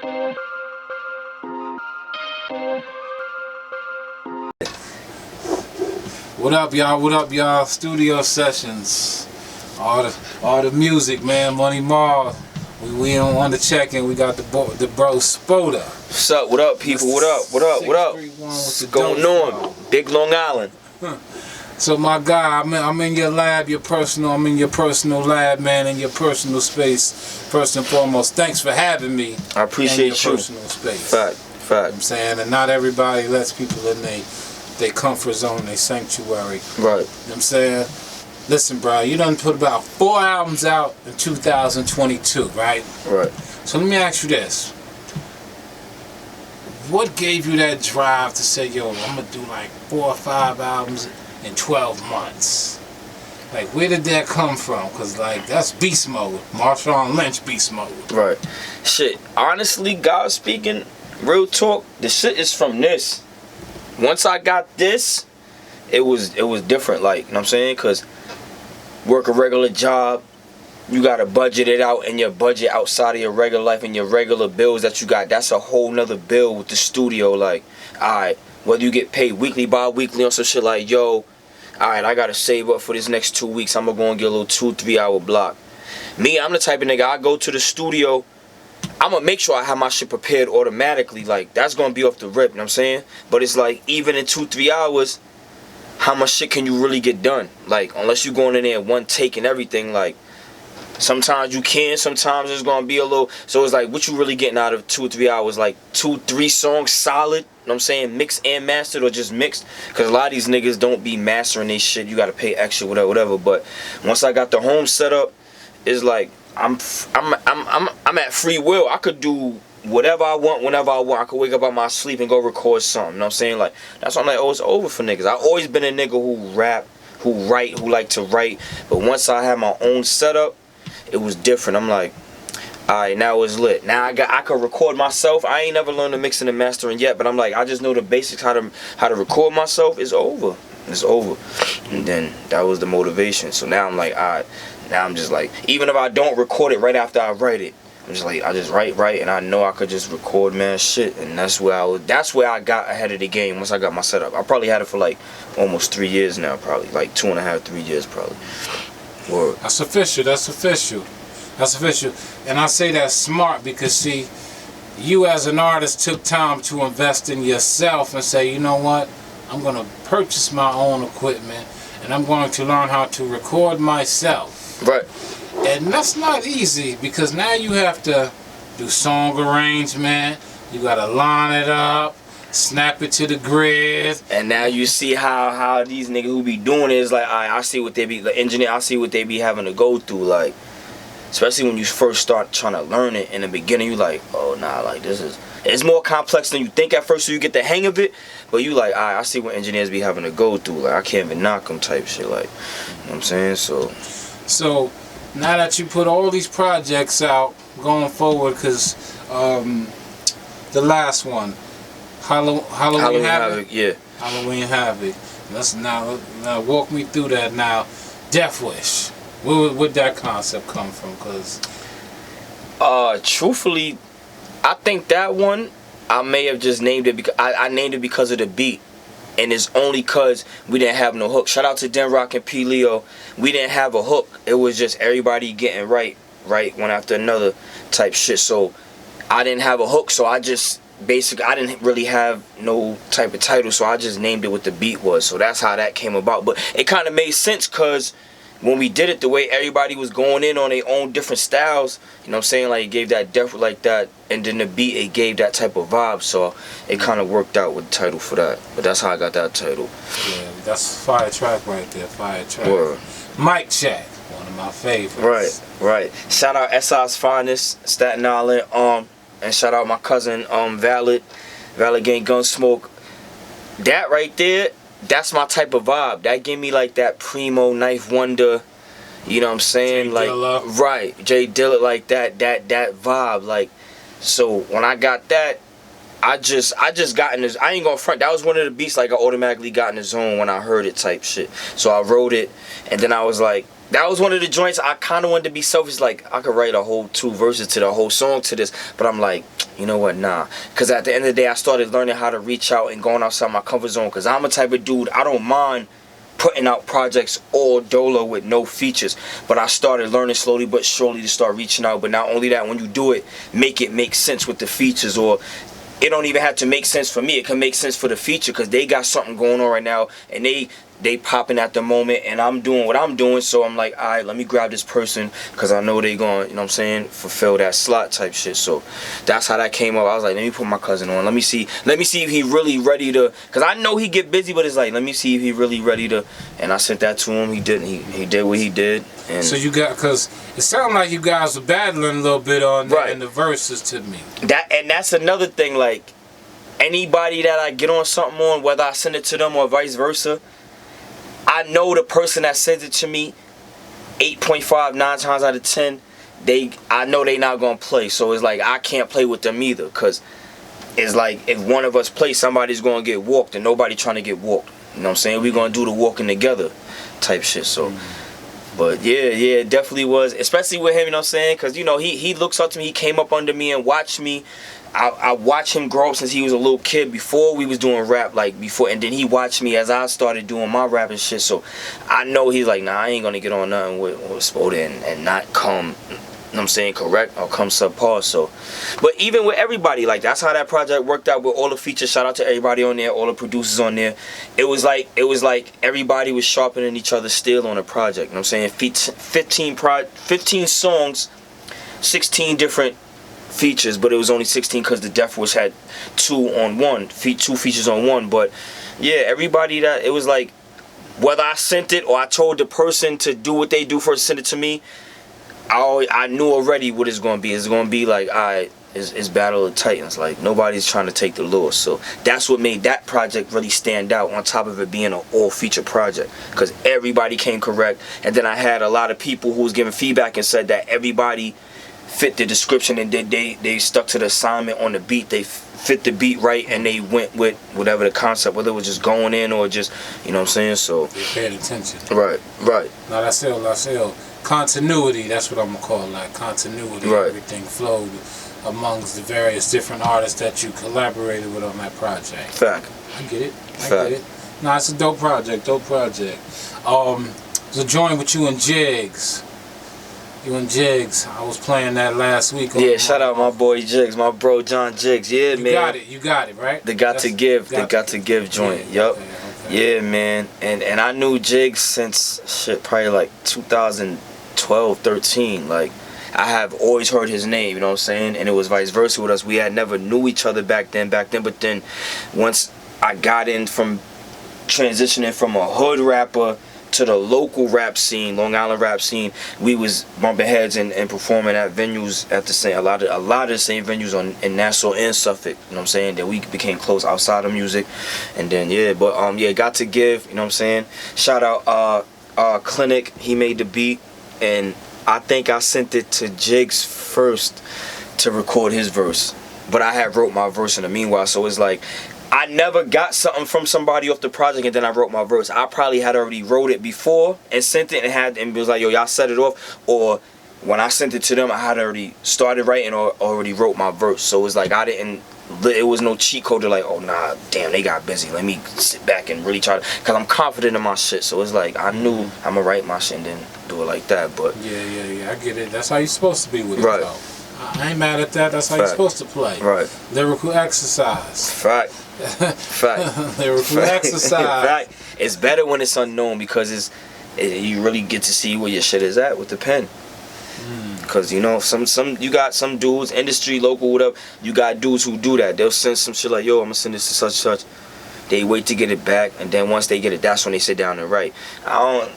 What up, y'all? What up, y'all? Studio sessions. All the music, man. Money Mall. We on the check-in. We got the bro Spoda. What's up? What up, people? What up? What up? What up? What's going on? Big Long Island. So my guy, I'm in your lab, I'm in your personal lab, man, in your personal space. First and foremost, thanks for having me. I appreciate you. Personal space. Fact. You know what I'm saying, and not everybody lets people in their comfort zone, their sanctuary. Right. You know what I'm saying? Listen, bro, you done put about 4 albums out in 2022, right? Right. So let me ask you this. What gave you that drive to say, yo, I'm going to do like 4 or 5 albums in 12 months? Like, where did that come from? Because, like, that's beast mode. Marshawn Lynch beast mode. Right. Shit, honestly, God speaking, real talk, the shit is from this. Once I got this, it was different, like, you know what I'm saying? Because work a regular job, you got to budget it out in your budget outside of your regular life and your regular bills that you got. That's a whole nother bill with the studio. Like, alright, whether you get paid weekly, bi-weekly on some shit like, yo, alright, I got to save up for this next 2 weeks. I'm going to go and get a little 2-3 hour block. Me, I'm the type of nigga, I go to the studio, I'm going to make sure I have my shit prepared automatically. Like, that's going to be off the rip, you know what I'm saying? But it's like, even in 2-3 hours, how much shit can you really get done? Like, unless you going in there one take and everything, like, sometimes you can, sometimes it's gonna be a little. So it's like, what you really getting out of 2 or 3 hours? Like 2-3 songs solid, you know what I'm saying, mixed and mastered, or just mixed? Because a lot of these niggas don't be mastering they shit. You gotta pay extra, whatever. But once I got the home set up, it's like I'm at free will. I could do whatever I want, whenever I want. I could wake up out my sleep and go record something. You know what I'm saying? Like, that's why I'm like, oh, it's over for niggas. I've always been a nigga who rap, who write, who like to write. But once I had my own setup, it was different. I'm like, alright, now it's lit. Now I could record myself. I ain't never learned the mixing and mastering yet, but I'm like, I just know the basics, how to record myself. It's over. It's over. And then that was the motivation. So now I'm like, alright. Now I'm just like, even if I don't record it right after I write it, I'm just like, I just write, and I know I could just record, man, shit. And that's where I got ahead of the game once I got my setup. I probably had it for like almost 3 years now, probably like 2.5, 3 years, probably. Word. That's official. And I say that's smart because, see, you as an artist took time to invest in yourself and say, you know what, I'm going to purchase my own equipment and I'm going to learn how to record myself. Right. And that's not easy because now you have to do song arrangement, you got to line it up, snap it to the grid. And now you see how these niggas who be doing it is like, I see what they be, the engineer, I see what they be having to go through. Like, especially when you first start trying to learn it in the beginning, you like, oh nah, like it's more complex than you think at first, so you get the hang of it. But you like, I see what engineers be having to go through. Like, I can't even knock them type shit. Like, you know what I'm saying? So now that you put all these projects out going forward, because the last one, Halloween Havoc, yeah. Halloween Havoc. Let's now walk me through that now. Death Wish. Where'd that concept come from? Cause truthfully, I think that one I may have just named it because I named it because of the beat, and it's only cause we didn't have no hook. Shout out to Den Rock and P Leo. We didn't have a hook. It was just everybody getting right one after another type shit. So I didn't have a hook, so I just basically, I didn't really have no type of title, so I just named it what the beat was. So that's how that came about. But it kind of made sense because when we did it, the way everybody was going in on their own different styles, you know what I'm saying? Like, it gave that depth like that, and then the beat, it gave that type of vibe. So it kind of worked out with the title for that. But that's how I got that title. Yeah, that's a fire track right there, fire track. Word. Mic Check, one of my favorites. Right. Shout out SI's Finest, Staten Island, and shout out my cousin, Valid Gang Gunsmoke. That right there, that's my type of vibe. That give me like that primo Knife Wonder, you know what I'm saying? Jay like Dilla. Right, Jay Dilla, like that vibe. Like, so when I got that, I just got in this. I ain't gonna front. That was one of the beats like I automatically got in the zone when I heard it type shit. So I wrote it, and then I was like, that was one of the joints I kind of wanted to be selfish. Like, I could write a whole 2 verses to the whole song to this, but I'm like, you know what, nah. Because at the end of the day, I started learning how to reach out and going outside my comfort zone. Because I'm a type of dude, I don't mind putting out projects all dolo with no features. But I started learning slowly but surely to start reaching out. But not only that, when you do it make sense with the features. Or it don't even have to make sense for me. It can make sense for the feature because they got something going on right now. And they popping at the moment, and I'm doing what I'm doing, so I'm like, alright, let me grab this person because I know they going, you know what I'm saying, fulfill that slot type shit. So that's how that came up. I was like, let me put my cousin on. Let me see if he really ready to, because I know he get busy, but it's like, let me see if he really ready to. And I sent that to him. He didn't. He did what he did. And so you got, because it sounded like you guys were battling a little bit on that in the verses to me. That's another thing. Like anybody that I get on something on, whether I send it to them or vice versa, I know the person that sends it to me, 8.5, 9 times out of 10, I know they not gonna play. So it's like I can't play with them either, cause it's like if one of us plays, somebody's gonna get walked, and nobody trying to get walked. You know what I'm saying? We gonna do the walking together, type shit. So, but yeah, it definitely was, especially with him. You know what I'm saying? Cause you know he looks up to me. He came up under me and watched me. I watched him grow up since he was a little kid, before we was doing rap, like before, and then he watched me as I started doing my rap and shit. So I know he's like, nah, I ain't gonna get on nothing with Spoda and not come, you know what I'm saying, correct, or come subpar. So, but even with everybody, like that's how that project worked out with all the features. Shout out to everybody on there, all the producers on there. It was like everybody was sharpening each other's steel on a project. You know what I'm saying? 15 songs, 16 different features, but it was only 16 because the Def Wish had 2 features on one. But yeah, everybody, that it was like, whether I sent it or I told the person to do what they do first, send it to me, I knew already what it's gonna be. It's gonna be like, alright, it's Battle of the Titans. Like nobody's trying to take the lure. So that's what made that project really stand out, on top of it being an all feature project, because everybody came correct. And then I had a lot of people who was giving feedback and said that everybody fit the description, and they stuck to the assignment on the beat. They fit the beat right, and they went with whatever the concept, whether it was just going in or just, you know what I'm saying. So they paid attention. Right. Now that's it. Continuity, that's what I'm gonna call it, like continuity. Right. Everything flowed amongst the various different artists that you collaborated with on that project. Fact. I get it. Nah, it's a dope project. It's a joint with you and Jigs. I was playing that last week. Yeah, shout out my boy Jigs, my bro John Jigs. Yeah, man. You got it, right? They got to give joint. Yeah, Yup. okay. Yeah, man. And I knew Jigs since probably like 2012, 13. Like I have always heard his name, you know what I'm saying? And it was vice versa with us. We had never knew each other back then, but then once I got in from transitioning from a hood rapper to the local rap scene, Long Island rap scene, we was bumping heads and performing at venues at the same, a lot of the same venues in Nassau and Suffolk, you know what I'm saying? Then we became close outside of music. And then got to give, you know what I'm saying? Shout out Clinic, he made the beat, and I think I sent it to Jigs first to record his verse, but I had wrote my verse in the meanwhile. So it's like I never got something from somebody off the project and then I wrote my verse. I probably had already wrote it before and sent it and was like, yo, y'all set it off. Or when I sent it to them, I had already started writing or already wrote my verse. So it was like it was no cheat code to like, oh nah, damn, they got busy, let me sit back and really try to, because I'm confident in my shit. So it's like I knew I'm gonna write my shit and then do it like that. But yeah, I get it. That's how you're supposed to be with it, right. though. I ain't mad at that. That's how you're supposed to play. Right. Lyrical exercise. Fact. Lyrical exercise. Fact. It's better when it's unknown, because you really get to see where your shit is at with the pen. Because you know, you got some dudes, industry, local, whatever. You got dudes who do that. They'll send some shit like, yo, I'm gonna send this to such and such. They wait to get it back, and then once they get it, that's when they sit down and write. I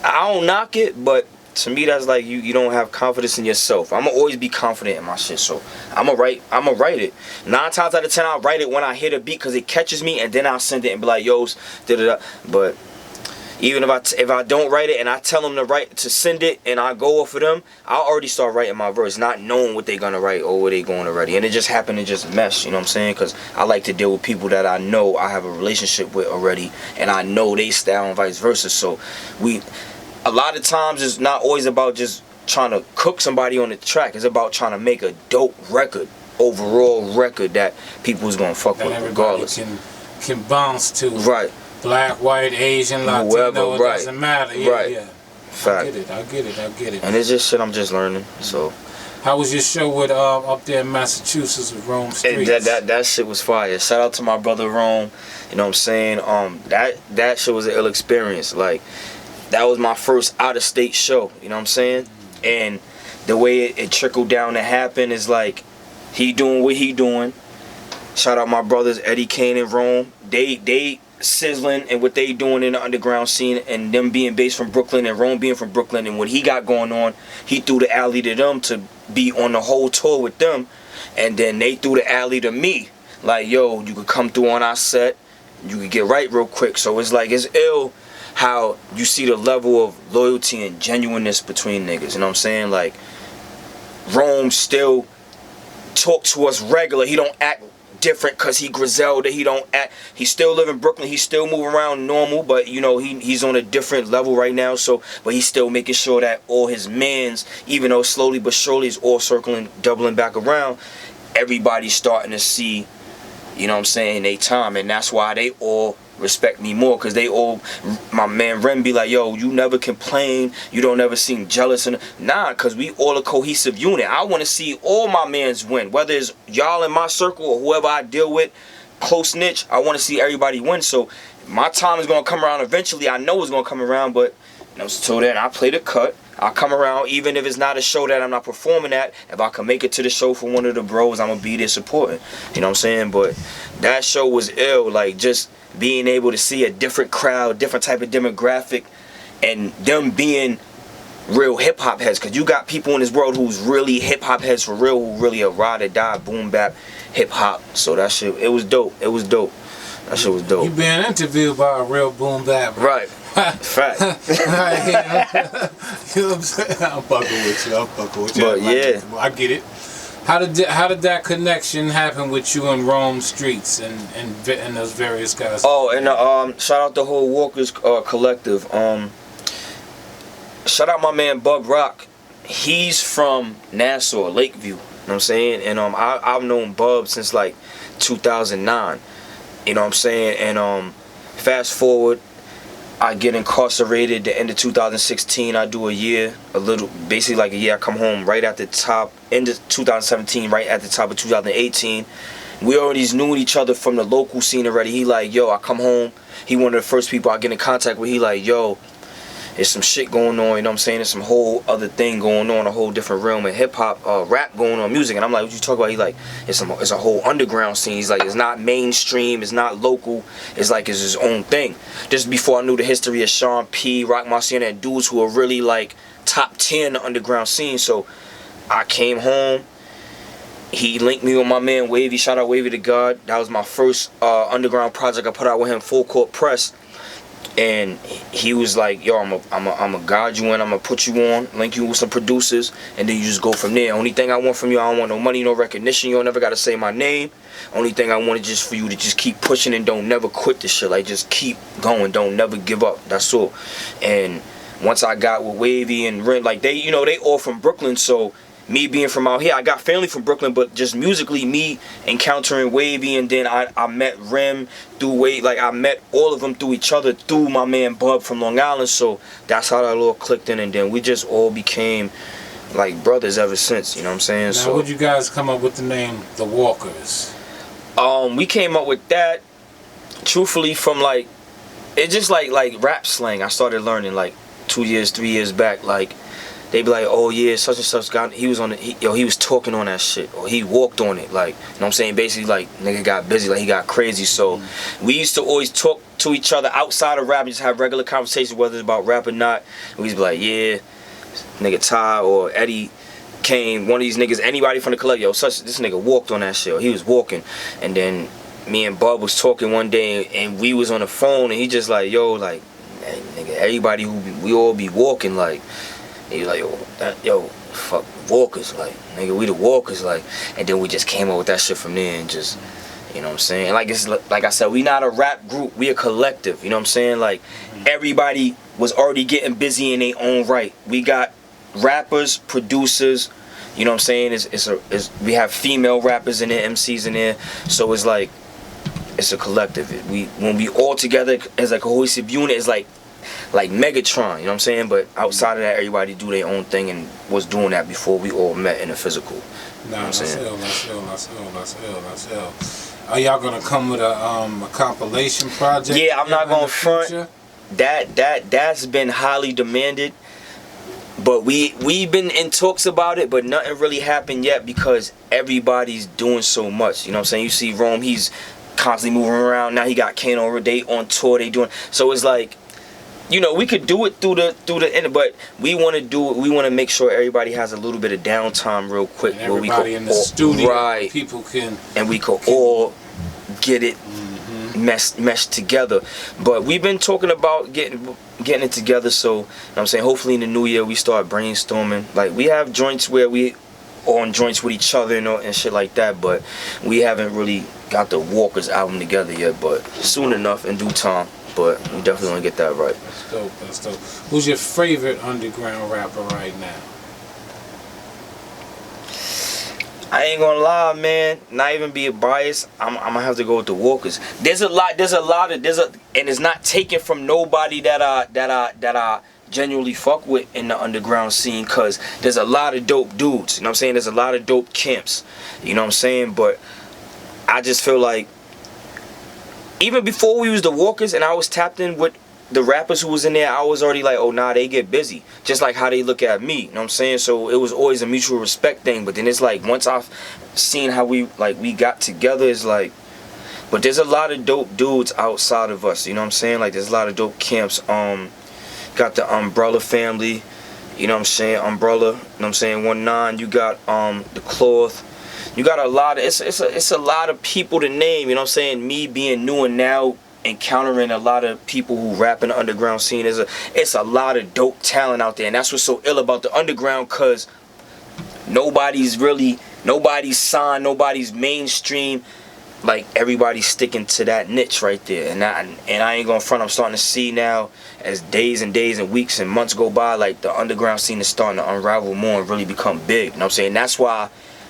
don't knock it, but to me, that's like you don't have confidence in yourself. I'm gonna always be confident in my shit, so I'm gonna write it. 9 times out of 10, I'll write it when I hit a beat because it catches me, and then I'll send it and be like, yo, da-da-da. But even if I don't write it and I tell them to send it and I go off of them, I'll already start writing my verse, not knowing what they're gonna write or what they going to write. And it just happened to just mesh, you know what I'm saying? Because I like to deal with people that I know I have a relationship with already, and I know they style and vice versa. So a lot of times it's not always about just trying to cook somebody on the track. It's about trying to make a dope record. overall record that people was gonna fuck that with everybody regardless. can bounce to. Right. Black, white, Asian, Latino, Whoever, it right. doesn't matter. Yeah, Right. yeah. Fact. I get it. And it's just shit I'm just learning. So How was your show with up there in Massachusetts with Rome Streets? that shit was fire. Shout out to my brother Rome. You know what I'm saying? That shit was an ill experience. Like, that was my first out of state show. You know what I'm saying? And the way it trickled down to happen is like, he doing what he doing. Shout out my brothers Eddie Kane and Rome. They sizzling and what they doing in the underground scene, and them being based from Brooklyn and Rome being from Brooklyn, and what he got going on, he threw the alley to them to be on the whole tour with them, and then they threw the alley to me, like, yo, you could come through on our set, you could get right real quick. So it's like, it's ill how you see the level of loyalty and genuineness between niggas. You know what I'm saying? Like, Rome still talk to us regular. He don't act different because he Griselda. He don't act. He still live in Brooklyn. He still move around normal, but you know he's on a different level right now. So, but he's still making sure that all his mans, even though slowly but surely is all circling, doubling back around, everybody's starting to see, you know what I'm saying, they time, and that's why they all respect me more, because they all, my man Rem be like, yo, you never complain, you don't ever seem jealous, and nah, because we all a cohesive unit. I want to see all my mans win, whether it's y'all in my circle or whoever I deal with, close niche. I want to see everybody win. So my time is going to come around eventually. I know it's going to come around, but you know, so then I play the cut. I'll come around, even if it's not a show that I'm not performing at. If I can make it to the show for one of the bros, I'm going to be there supporting. You know what I'm saying? But that show was ill. Like, just being able to see a different crowd, different type of demographic, and them being real hip-hop heads. Because you got people in this world who's really hip-hop heads for real, who really a ride or die, boom bap, hip-hop. So that shit, it was dope. It was dope. That shit was dope. You being interviewed by a real boom bap. Right. Fact. You know what I'm saying? I'm fucking with you. But yeah, I get it. How did that connection happen with you and Rome Streets and those various guys? Oh, and shout out the whole Walkers collective. Shout out my man Bub Rock. He's from Nassau, Lakeview. You know what I'm saying? And I've known Bub since like 2009. You know what I'm saying? And fast forward, I get incarcerated the end of 2016. I do basically like a year. I come home right at the top, end of 2017, right at the top of 2018. We already knew each other from the local scene already. He like, yo, I come home. He one of the first people I get in contact with. He like, yo, there's some shit going on, you know what I'm saying? There's some whole other thing going on, a whole different realm of hip-hop, rap going on, music. And I'm like, what you talk about? He like, it's a whole underground scene. He's like, it's not mainstream, it's not local, it's like, it's his own thing. Just before I knew the history of Sean P, Rock Marciano, and dudes who are really like top 10 in the underground scene. So I came home. He linked me with my man Wavy. Shout out Wavy to God. That was my first underground project I put out with him, Full Court Press. And he was like, yo, I'm a guide you in, I'm gonna put you on, link you with some producers, and then you just go from there. Only thing I want from you, I don't want no money, no recognition. You don't never gotta say my name. Only thing I want is just for you to just keep pushing and don't never quit this shit. Like, just keep going, don't never give up. That's all. And once I got with Wavy and Ren, like, they all from Brooklyn, so me being from out here, I got family from Brooklyn, but just musically, me encountering Wavy, and then I met Rem through Wavy, like I met all of them through each other, through my man Bub from Long Island, so that's how that all clicked in, and then we just all became like brothers ever since, you know what I'm saying? Now, so would you guys come up with the name The Walkers? We came up with that, truthfully, from like, it's just like rap slang I started learning like 3 years back, like, they be like, oh yeah, such and such got, he was talking on that shit, or he walked on it, like, you know what I'm saying? Basically, like, nigga got busy, like, he got crazy. So we used to always talk to each other outside of rap and just have regular conversations, whether it's about rap or not. And we used to be like, yeah, nigga Ty or Eddie Kane, one of these niggas, anybody from the club, yo, this nigga walked on that shit, or he was walking. And then me and Bub was talking one day, and we was on the phone, and he just like, yo, like, hey, nigga, everybody we all be walking, like. He was like, yo, fuck Walkers, like, nigga, we the Walkers, like, and then we just came up with that shit from there, and just, you know what I'm saying? Like, it's like I said, we not a rap group, we a collective, you know what I'm saying? Like, everybody was already getting busy in their own right. We got rappers, producers, You know what I'm saying? We have female rappers in there, MCs in there, so it's like it's a collective. When we all together as like a cohesive unit, it's like Megatron. You know what I'm saying? But outside of that, everybody do their own thing and was doing that before we all met in the physical. Nah, that's ill. Are y'all gonna come with a compilation project? Yeah, I'm not gonna front. That's been highly demanded. But we've been in talks about it, but nothing really happened yet because everybody's doing so much. You know what I'm saying? You see Rome, he's constantly moving around. Now he got Kano, they on tour, they doing. So it's like, you know, we could do it through the end, but we want to do it. We want to make sure everybody has a little bit of downtime real quick, and where we can in the studio, right? People can, and we could all get it meshed together. But we've been talking about getting it together. So you know what I'm saying, hopefully in the new year we start brainstorming. Like we have joints where we on joints with each other and shit like that, but we haven't really got the Walker's album together yet. But soon enough, in due time. But we definitely want to get that right. That's dope. That's dope. Who's your favorite underground rapper right now? I ain't gonna lie, man. Not even be biased. I'm gonna have to go with the Walkers. And it's not taken from nobody that I genuinely fuck with in the underground scene, cause there's a lot of dope dudes. You know what I'm saying? There's a lot of dope camps. You know what I'm saying? But I just feel like even before we was the Walkers and I was tapped in with the rappers who was in there, I was already like, oh nah, they get busy. Just like how they look at me. You know what I'm saying? So it was always a mutual respect thing. But then it's like once I've seen how we got together, it's like, but there's a lot of dope dudes outside of us. You know what I'm saying? Like there's a lot of dope camps. Got the Umbrella family. You know what I'm saying? Umbrella. You know what I'm saying? 1-9. You got the Cloth. You got a lot of, it's a lot of people to name, you know what I'm saying? Me being new and now encountering a lot of people who rap in the underground scene, it's a lot of dope talent out there. And that's what's so ill about the underground, cause nobody's signed, nobody's mainstream. Like everybody's sticking to that niche right there. And I ain't gonna front, I'm starting to see now as days and days and weeks and months go by, like the underground scene is starting to unravel more and really become big. You know what I'm saying? That's why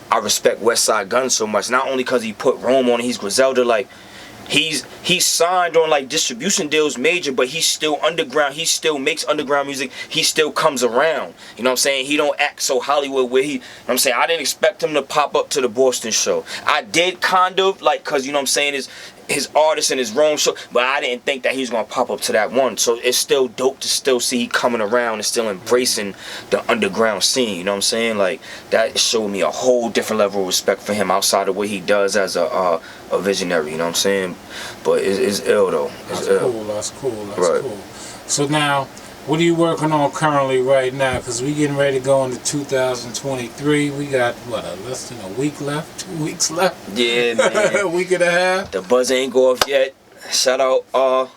I respect Westside Gunn so much. Not only because he put Rome on it, he's Griselda, like he's signed on like distribution deals major, but he's still underground. He still makes underground music. He still comes around. You know what I'm saying? He don't act so Hollywood where you know what I'm saying? I didn't expect him to pop up to the Boston show. I did kind of, like, cause you know what I'm saying, is his artist and his Rome show, but I didn't think that he was gonna pop up to that one. So it's still dope to still see he coming around and still embracing the underground scene. You know what I'm saying? Like that showed me a whole different level of respect for him outside of what he does as a visionary. You know what I'm saying? But it's ill though. That's cool. That's cool. So now, what are you working on currently right now? Because we getting ready to go into 2023. We got, less than a week left? 2 weeks left? Yeah, man. A week and a half? The buzz ain't go off yet. Shout out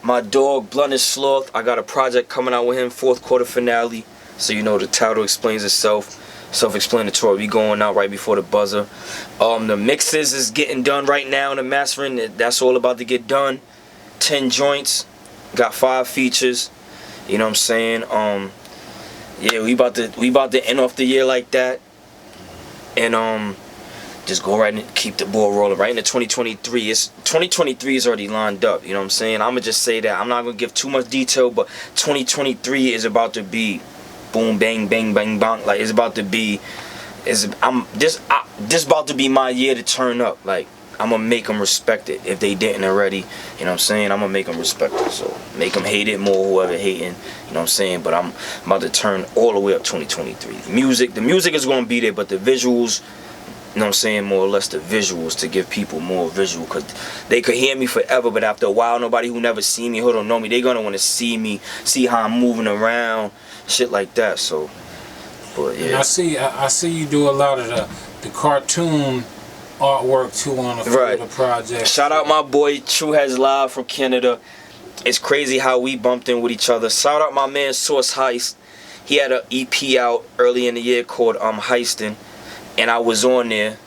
my dog, Blunt and Sloth. I got a project coming out with him, 4th quarter finale. So you know the title explains itself. Self-explanatory. We going out right before the buzzer. The mixes is getting done right now, and the mastering, that's all about to get done. 10 joints. Got 5 features. You know what I'm saying? Yeah, we about to end off the year like that, and just go right and keep the ball rolling right into 2023. 2023 is already lined up. You know what I'm saying? I'ma just say that. I'm not gonna give too much detail, but 2023 is about to be boom, bang, bang, bang, bang. Like it's about to be, this about to be my year to turn up. Like I'm gonna make them respect it if they didn't already. You know what I'm saying? I'm gonna make them respect it. So make them hate it more, whoever hating. You know what I'm saying? But I'm about to turn all the way up 2023. The music is gonna be there, but the visuals, you know what I'm saying, more or less the visuals, to give people more visual, because they could hear me forever, but after a while, nobody who never seen me, who don't know me, they gonna want to see me, see how I'm moving around, shit like that. So, but yeah. And I see you do a lot of the cartoon artwork too on a few of the projects. Shout out my boy True Heads Live from Canada. It's crazy how we bumped in with each other. Shout out my man Source Heist. He had an EP out early in the year called Heistin', and I was on there.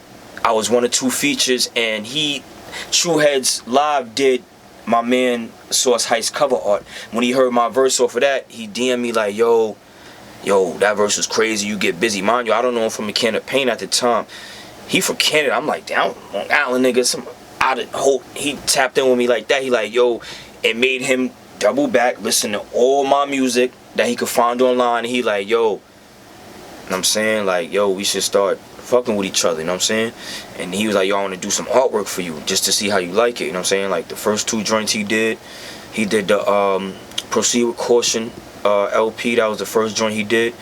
I was 1 or 2 features, and True Heads Live did my man Source Heist cover art. When he heard my verse off of that, he DM'd me like, yo, yo, that verse was crazy, you get busy. Mind you, I don't know him from a can of paint at the time. He from Canada. I'm like, damn, Long Island nigga, some out of hope. He tapped in with me like that. He like, yo, it made him double back, listen to all my music that he could find online. And he like, yo, you know what I'm saying? Like, yo, we should start fucking with each other, you know what I'm saying? And he was like, yo, I want to do some artwork for you just to see how you like it, you know what I'm saying? Like the first 2 joints he did the Proceed with Caution LP. That was the first joint he did,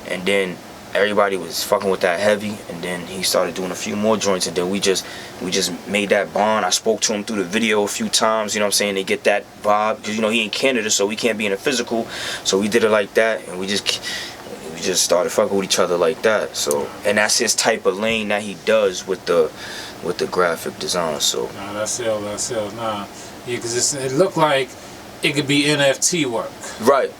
and then everybody was fucking with that heavy, and then he started doing a few more joints, and then we just made that bond. I spoke to him through the video a few times, you know what I'm saying, to get that vibe, because you know he in Canada, so we can't be in a physical, so we did it like that, and we just started fucking with each other like that. So, and that's his type of lane that he does with the graphic design. So nah, that's ill, nah, yeah, because it looked like it could be NFT work. Right.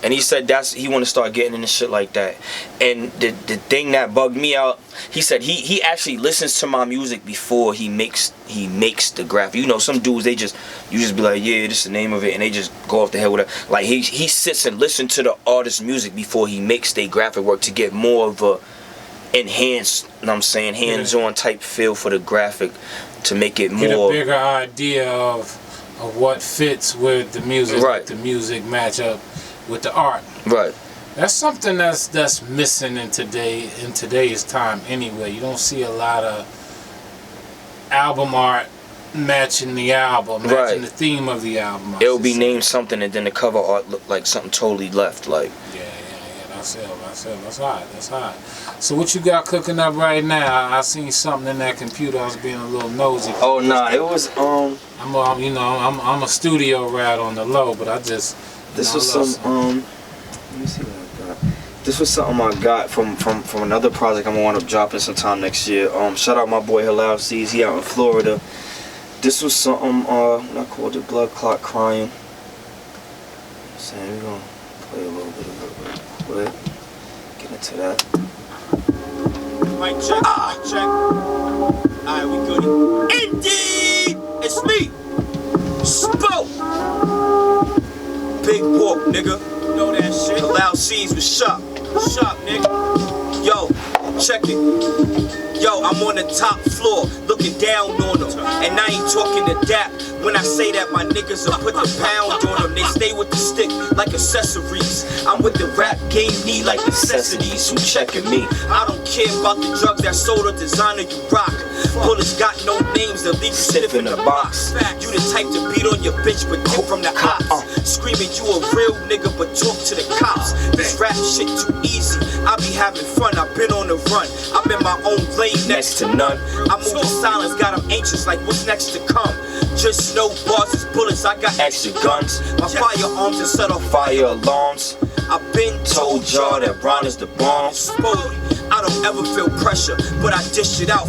And he said he want to start getting into shit like that. And the thing that bugged me out, he said he actually listens to my music before he makes the graphic. You know, some dudes, you just be like, yeah, this is the name of it, and they just go off the head with it. Like he sits and listens to the artist's music before he makes their graphic work to get more of a enhanced, you know what I'm saying, hands-on type feel for the graphic, to make it more, get a bigger idea of what fits with the music, right, the music match up with the art. Right. That's something that's missing in today's time anyway. You don't see a lot of album art matching the album, matching the theme of the album. It'll be named something, and then the cover art look like something totally left. Like, yeah. That's hot. So what you got cooking up right now? I seen something in that computer. I was being a little nosy. Oh nah, it was I'm a studio rat on the low, but I just. This was some let me see what I got. This was something I got from another project I'm gonna wind up dropping sometime next year. Shout out my boy Halal Seas, he out in Florida. This was something I called it Blood Clot Crying. So we're gonna play a little bit of it real quick. Get into that. Mic check. Alright, we good. Indeed! It's me! Spoda! Big walk, nigga. You know that shit. The loud scenes with sharp, nigga. Yo, check it. Yo, I'm on the top floor, looking down on them. And I ain't talking to Dap when I say that my niggas will put the pound on them. They stay with the stick like accessories. I'm with the rap game, need like necessities. Who checking me? I don't care about the drugs that sold a designer you rock. Bullets got no names, they'll leave you stiff in the box. You the type to beat on your bitch, but get from the ops. Screaming you a real nigga, but talk to the cops. This rap shit too easy. I be having fun, I've been on the run. I'm in my own lane, next to none. I move in silence, got them anxious like what's next to come. Just no bars is bullets, I got extra guns. My firearms and set off fire alarms. I've been told y'all that Ron is the bomb. I don't ever feel pressure, but I dish it out.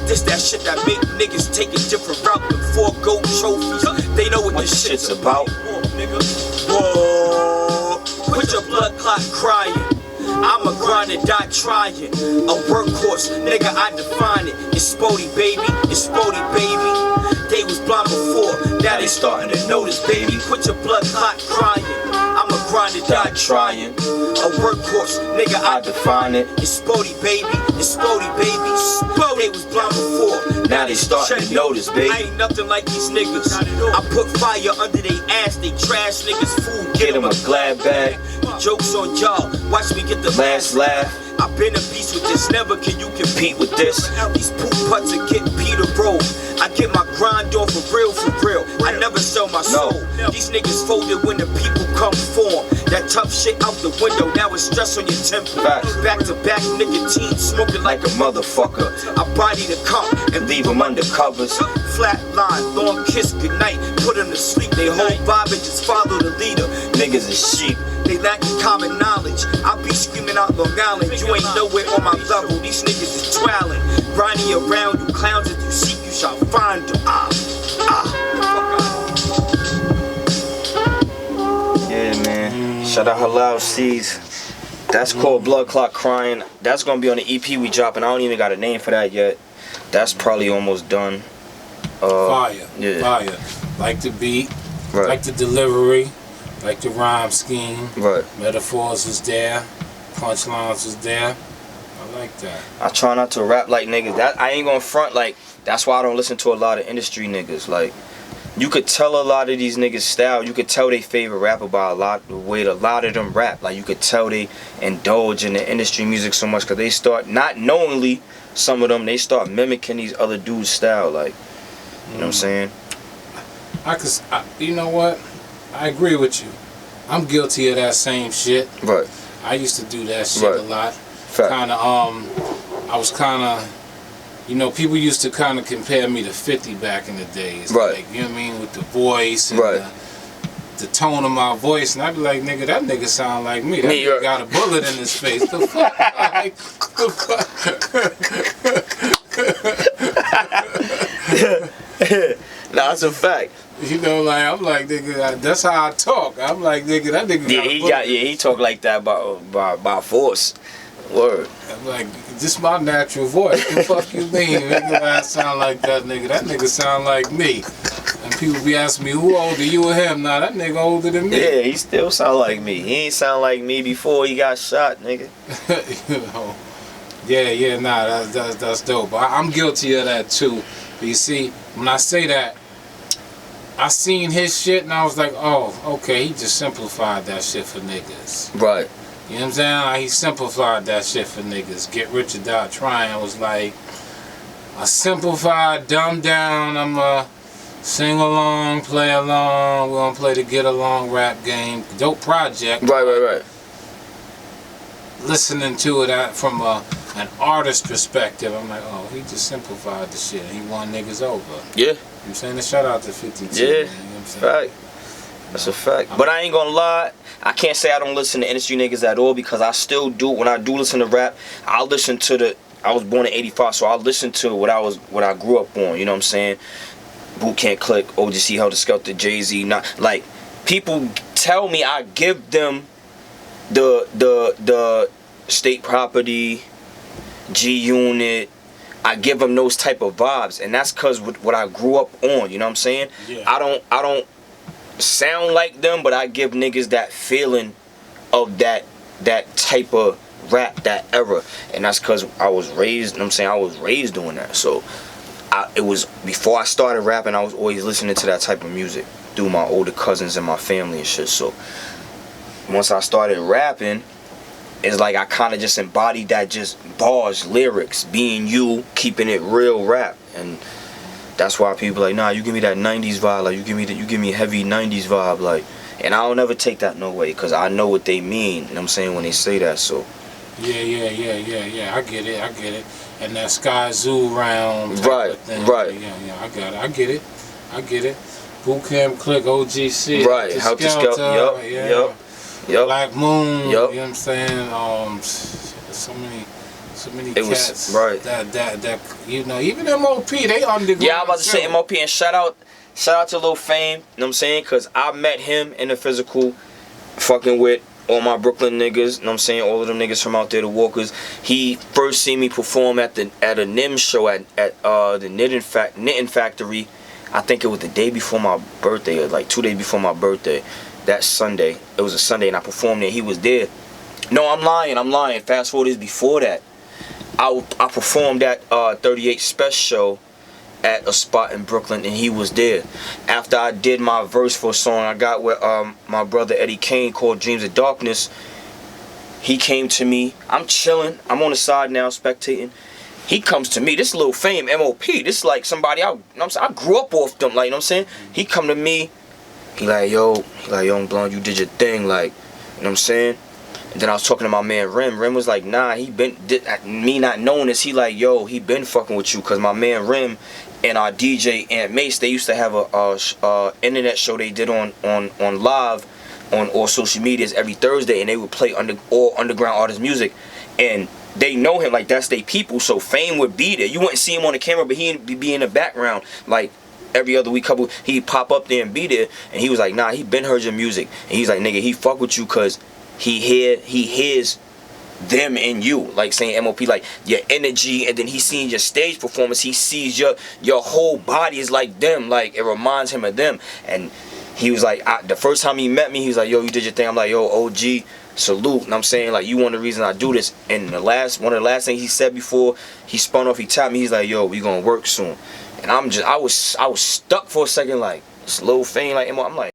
This that shit that make niggas take a different route than 4 gold trophies. They know what this shit's about. Whoa, put your blood clot crying. I'm a grind and die trying. A workhorse, nigga, I define it. It's Spody, baby. It's Spody, baby. They was blind before, now they starting to notice, baby. Put your blood clot crying. I'm a grind and die trying. A workhorse, nigga, I define it. It's Spody, baby. It's Spody, baby. Spody. They was blind before, now they starting to notice, baby. I ain't nothing like these niggas. I put fire under they ass. They trash niggas food. Get them a glad bag. Jokes on y'all, watch me get the last laugh. I've been a beast with this, never can you compete with this. These poop putts are getting Peter roll. I get my grind on for real. I never sell my soul. These niggas folded when the people come form. That tough shit out the window, now it's stress on your temple. Back to back nicotine, smoking like a motherfucker. I body the comp and leave them under covers. Flat line, long kiss, goodnight, put them to sleep. They whole vibe and just follow the leader. Niggas is sheep. They lacking common knowledge. I be screaming out Long Island. You ain't nowhere on my level. These niggas is twirling. Grinding around you clowns. If you seek, you shall find them. Yeah, man. Shout out Halal Seeds. That's called Blood Clot Crying. That's gonna be on the EP we dropping. I don't even got a name for that yet. That's probably almost done. Fire. Yeah. Fire. Like the beat. Right. Like the delivery. Like the rhyme scheme. Right. Metaphors was there. Punchlines was there. I like that. I try not to rap like niggas. That I ain't gonna front like. That's why I don't listen to a lot of industry niggas. Like, you could tell a lot of these niggas style. You could tell they favorite rapper by the way a lot of them rap. Like, you could tell they indulge in the industry music so much because they start, not knowingly, some of them, they start mimicking these other dudes' style. Like, you know what I'm saying? You know what? I agree with you. I'm guilty of that same shit. Right. I used to do that shit a lot. Fact. I was kind of, you know, people used to kind of compare me to 50 back in the days. Right. Like, you know what I mean? With the voice and Right. the tone of my voice. And I'd be like, nigga, that nigga sound like me. That nigga got a bullet in his face. The fuck? Like, the fuck? Nah, that's a fact. You know, like, I'm like, nigga, that's how I talk. I'm like, nigga, that nigga got a bullet. He talk like that by force. Word. I'm like, this my natural voice. The fuck you mean? Nigga, I sound like that nigga. That nigga sound like me. And people be asking me, who older, you or him? Nah, that nigga older than me. Yeah, he still sound like me. He ain't sound like me before he got shot, nigga. You know. Yeah, nah, that's dope. I'm guilty of that too. But you see, when I say that, I seen his shit and I was like, oh, okay, he just simplified that shit for niggas. Right. You know what I'm saying? Like, he simplified that shit for niggas. Get Rich or Die Trying was like a simplified, dumbed down, I'm sing along, play along, we're gonna play the get along rap game. Dope project. Right. Listening to it from an artist perspective, I'm like, oh, he just simplified the shit and he won niggas over. Yeah. You know what I'm saying? A shout out to 52. Yeah. Man, you know what I'm saying? Fact. That's a fact. But I ain't gonna lie, I can't say I don't listen to industry niggas at all because I still do. When I do listen to rap, I listen to I was born in '85, so I listen to what I grew up on. You know what I'm saying? Boot Camp Click, OGC, Helter Skelter, Jay-Z. Not like people tell me I give them the State Property, G Unit. I give them those type of vibes, and that's cause what I grew up on. You know what I'm saying? Yeah. I don't sound like them, but I give niggas that feeling of that type of rap, that era, and that's cause I was raised. You know what I'm saying? I was raised doing that, so it was before I started rapping. I was always listening to that type of music through my older cousins and my family and shit. So once I started rapping, it's like I kind of just embodied that, just bars, lyrics, being you, keeping it real rap, and that's why people like, nah, you give me that 90s vibe, like you give me heavy 90s vibe, like, and I don't ever take that no way, cause I know what they mean, you know what I'm saying, when they say that. So yeah, I get it. And that Sky Zoo round right, of thing. right. Yeah, I got it. I get it. Boot Camp Click, OGC, right, Helter Skelter, yep. Black Moon, yep. You know what I'm saying? So many cats. Was right. That you know, even MOP, they underground. Yeah, I'm about to too. say MOP, and shout out to Lil Fame, you know what I'm saying? Cause I met him in the physical, fucking with all my Brooklyn niggas, you know what I'm saying? All of them niggas from out there, the Walkers. He first seen me perform at a NIM show at the Knitting Factory. I think it was the day before my birthday, or like 2 days before my birthday. That Sunday, it was a Sunday, and I performed there. He was there. No, I'm lying. Fast forward is before that. I performed at 38 Special Show at a spot in Brooklyn, and he was there. After I did my verse for a song I got with my brother Eddie Kane called Dreams of Darkness, he came to me. I'm chilling. I'm on the side now spectating. He comes to me. This Lil Fame, MOP. This like somebody I grew up off them. Like, you know what I'm saying? He come to me. He like, yo, Young Blonde, you did your thing. Like, you know what I'm saying? And then I was talking to my man Rim. Rim was like, nah, me not knowing this, he like, yo, he been fucking with you. Cause my man Rim and our DJ Aunt Mace, they used to have a internet show they did on live on all social medias every Thursday, and they would play all underground artist music. And they know him, like that's they people, so Fame would be there. You wouldn't see him on the camera, but he'd be in the background. Like every other week, he'd pop up there and be there. And he was like, nah, he been heard your music. And he's like, nigga, he fuck with you cause he hears them in you, like saying MOP, like your energy, and then he seen your stage performance, he sees your whole body is like them, like it reminds him of them. And he was like, the first time he met me, he was like, yo, you did your thing. I'm like, yo, OG, salute. And I'm saying, like, you one of the reasons I do this. And one of the last things he said before he spun off, he tapped me, he's like, yo, we gonna work soon. And I was stuck for a second, like, this little thing, like, I'm like,